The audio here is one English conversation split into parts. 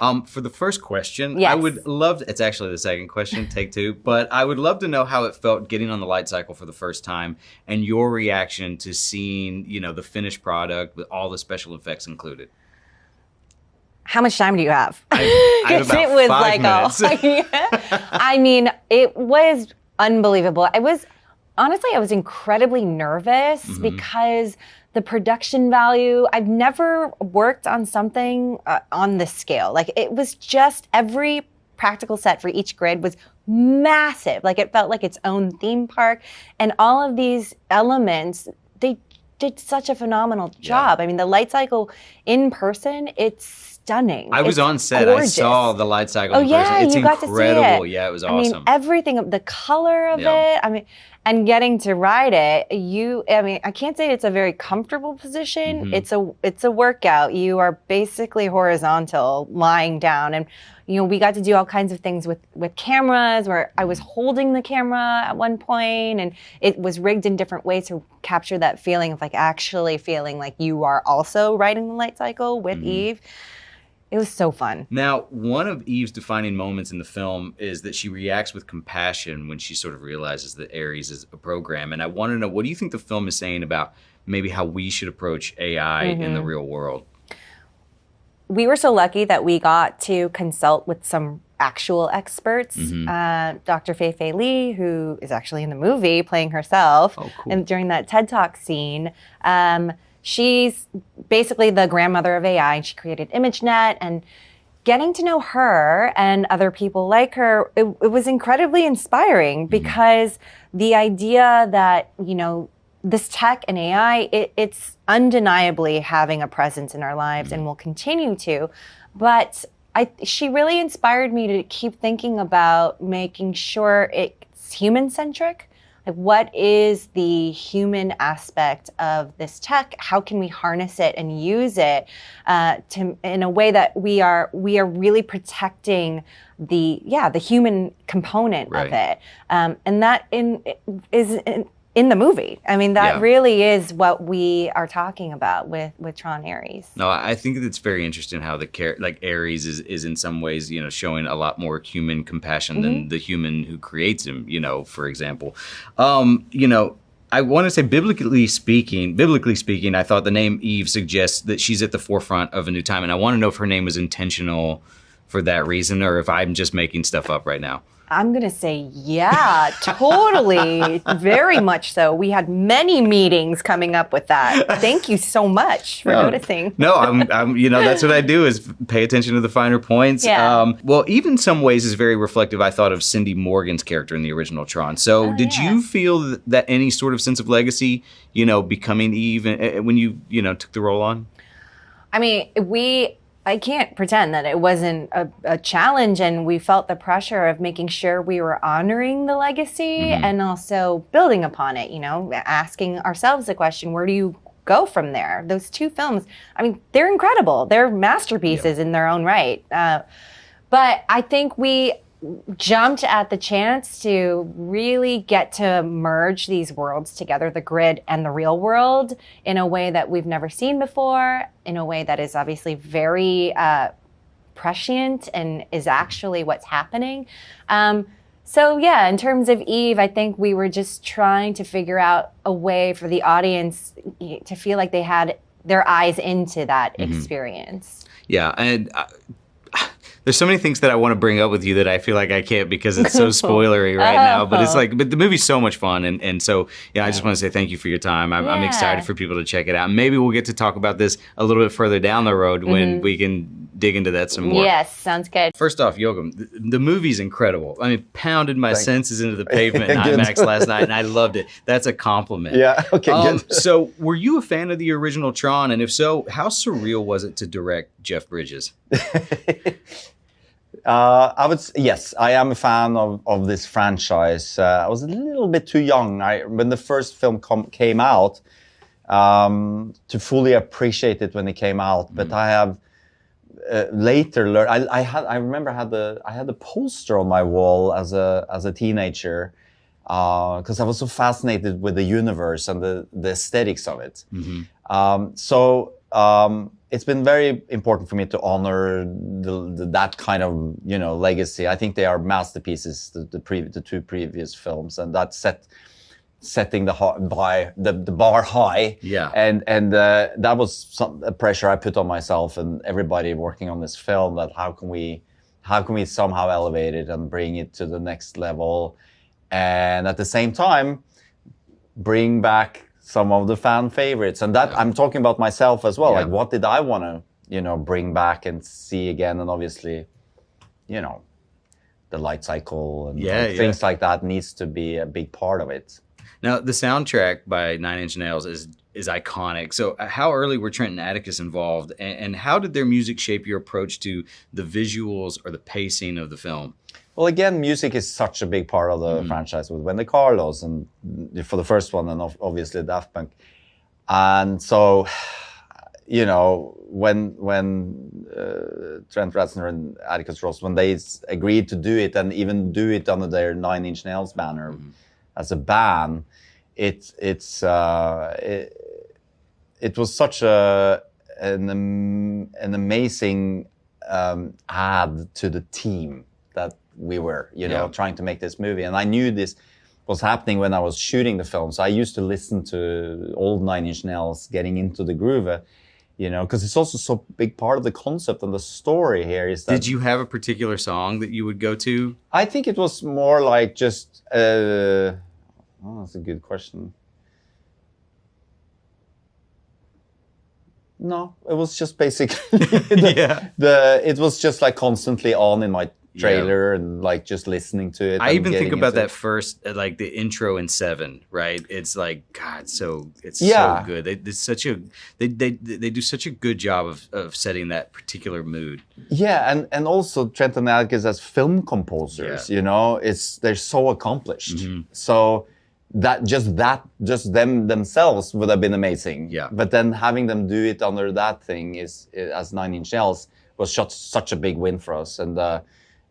For the first question, Yes. I would love it's actually the second question, take two, but I would love to know how it felt getting on the Lightcycle for the first time and your reaction to seeing, the finished product with all the special effects included. How much time do you have? I have about it was 5 like minutes. I mean, it was unbelievable. I was incredibly nervous because the production value, I've never worked on something on this scale. Like, it was just every practical set for each grid was massive. Like, it felt like its own theme park. And all of these elements, they did such a phenomenal job. I mean, the Lightcycle in person, it's stunning. I was on set. Gorgeous. I saw the Lightcycle in yeah, person. It's you got incredible. to see it. Yeah, it was awesome. I mean, everything, the color of it. I mean, and getting to ride it, I can't say it's a very comfortable position. It's a workout. You are basically horizontal, lying down, and we got to do all kinds of things with cameras, where I was holding the camera at one point, and it was rigged in different ways to capture that feeling of like actually feeling like you are also riding the Lightcycle with Eve. It was so fun. Now, one of Eve's defining moments in the film is that she reacts with compassion when she sort of realizes that Ares is a program. And I want to know, what do you think the film is saying about maybe how we should approach AI in the real world? We were so lucky that we got to consult with some actual experts. Dr. Fei Li, who is actually in the movie playing herself, and during that TED Talk scene, she's basically the grandmother of AI, and she created ImageNet. And getting to know her and other people like her, it was incredibly inspiring because the idea that, this tech and AI, it's undeniably having a presence in our lives and will continue to. But she really inspired me to keep thinking about making sure it's human-centric. Like, what is the human aspect of this tech? How can we harness it and use it in a way that we are really protecting the human component of it? And that is in the movie. I mean, that really is what we are talking about with Tron Ares. No, I think it's very interesting how Ares is in some ways, showing a lot more human compassion than the human who creates him, for example. I want to say biblically speaking, I thought the name Eve suggests that she's at the forefront of a new time. And I want to know if her name was intentional for that reason, or if I'm just making stuff up right now. I'm going to say, yeah, totally. Very much so. We had many meetings coming up with that. Thank you so much for noticing. No, I'm that's what I do, is pay attention to the finer points. Yeah. Well, even some ways is very reflective, I thought, of Cindy Morgan's character in the original Tron. So did you feel that any sort of sense of legacy, becoming Eve when you took the role on? I mean, I can't pretend that it wasn't a challenge, and we felt the pressure of making sure we were honoring the legacy and also building upon it, asking ourselves the question, where do you go from there? Those two films, I mean, they're incredible. They're masterpieces in their own right. But I think we jumped at the chance to really get to merge these worlds together, the grid and the real world, in a way that we've never seen before, in a way that is obviously very prescient and is actually what's happening. So yeah, in terms of Eve, I think we were just trying to figure out a way for the audience to feel like they had their eyes into that experience. Yeah, and there's so many things that I want to bring up with you that I feel like I can't because it's so spoilery right now. But but the movie's so much fun. And so, I just want to say thank you for your time. I'm excited for people to check it out. Maybe we'll get to talk about this a little bit further down the road when we can dig into that some more. Yes, sounds good. First off, Joachim, the movie's incredible. I mean, pounded my senses into the pavement in IMAX last night, and I loved it. That's a compliment. Yeah, okay, good. So were you a fan of the original Tron? And if so, how surreal was it to direct Jeff Bridges? Yes, I am a fan of this franchise. I was a little bit too young when the first film came out to fully appreciate it when it came out. But I have later learned. I remember I had the poster on my wall as a teenager because I was so fascinated with the universe and the aesthetics of it. it's been very important for me to honor that kind of, you know, legacy. I think they are masterpieces, the two previous films, and that setting the bar high. Yeah. And that was a pressure I put on myself and everybody working on this film, that how can we somehow elevate it and bring it to the next level, and at the same time bring back some of the fan favorites. And that I'm talking about myself as well. Like, what did I want to, you know, bring back and see again? And obviously, you know, the Lightcycle and things like that needs to be a big part of it. Now, the soundtrack by Nine Inch Nails is iconic. So how early were Trent and Atticus involved, and how did their music shape your approach to the visuals or the pacing of the film? Well, again, music is such a big part of the franchise with Wendy Carlos, and for the first one, and obviously Daft Punk. And so, you know, when Trent Reznor and Atticus Ross, when they agreed to do it, and even do it under their Nine Inch Nails banner as a band, it was such an amazing add to the team that we were, you know, trying to make this movie. And I knew this was happening when I was shooting the film. So I used to listen to old Nine Inch Nails, getting into the groove, you know, because it's also so big part of the concept and the story here is that... Did you have a particular song that you would go to? I think it was more like just... oh, that's a good question. No, it was just basically... it was just like constantly on in my trailer and like just listening to it. I even think about that first, like the intro in Seven, right? It's like, God, so good. They do such a good job of setting that particular mood. Yeah, and also Trent and Atticus as film composers, you know, they're so accomplished. So just them themselves would have been amazing. Yeah. But then having them do it under that thing as Nine Inch Nails was such a big win for us,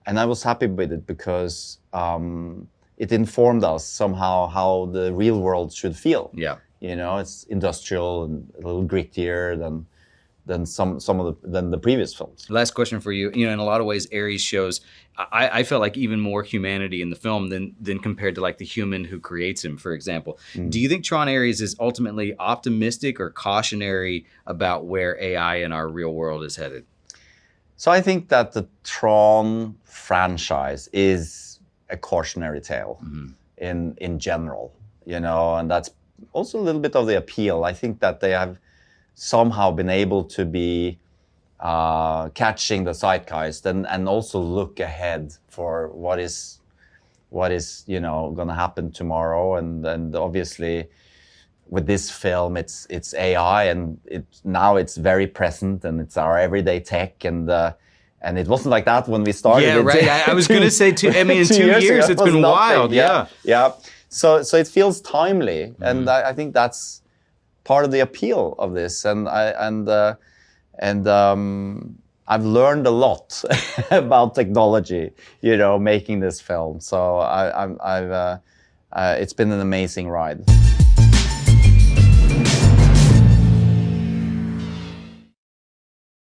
and I was happy with it because it informed us somehow how the real world should feel. Yeah. You know, it's industrial and a little grittier than the previous films. Last question for you. You know, in a lot of ways, Ares shows, I felt like even more humanity in the film than compared to like the human who creates him, for example. Do you think Tron Ares is ultimately optimistic or cautionary about where AI in our real world is headed? So I think that the Tron franchise is a cautionary tale in general, you know, and that's also a little bit of the appeal. I think that they have somehow been able to be catching the zeitgeist and also look ahead for what is you know going to happen tomorrow, and obviously with this film it's AI, and now it's very present, and it's our everyday tech, and it wasn't like that when we started. Yeah, right. I was going to say, in 2 years it's been wild. Yeah. So it feels timely, and I think that's part of the appeal of this, and I've learned a lot about technology, you know, making this film. So it's been an amazing ride.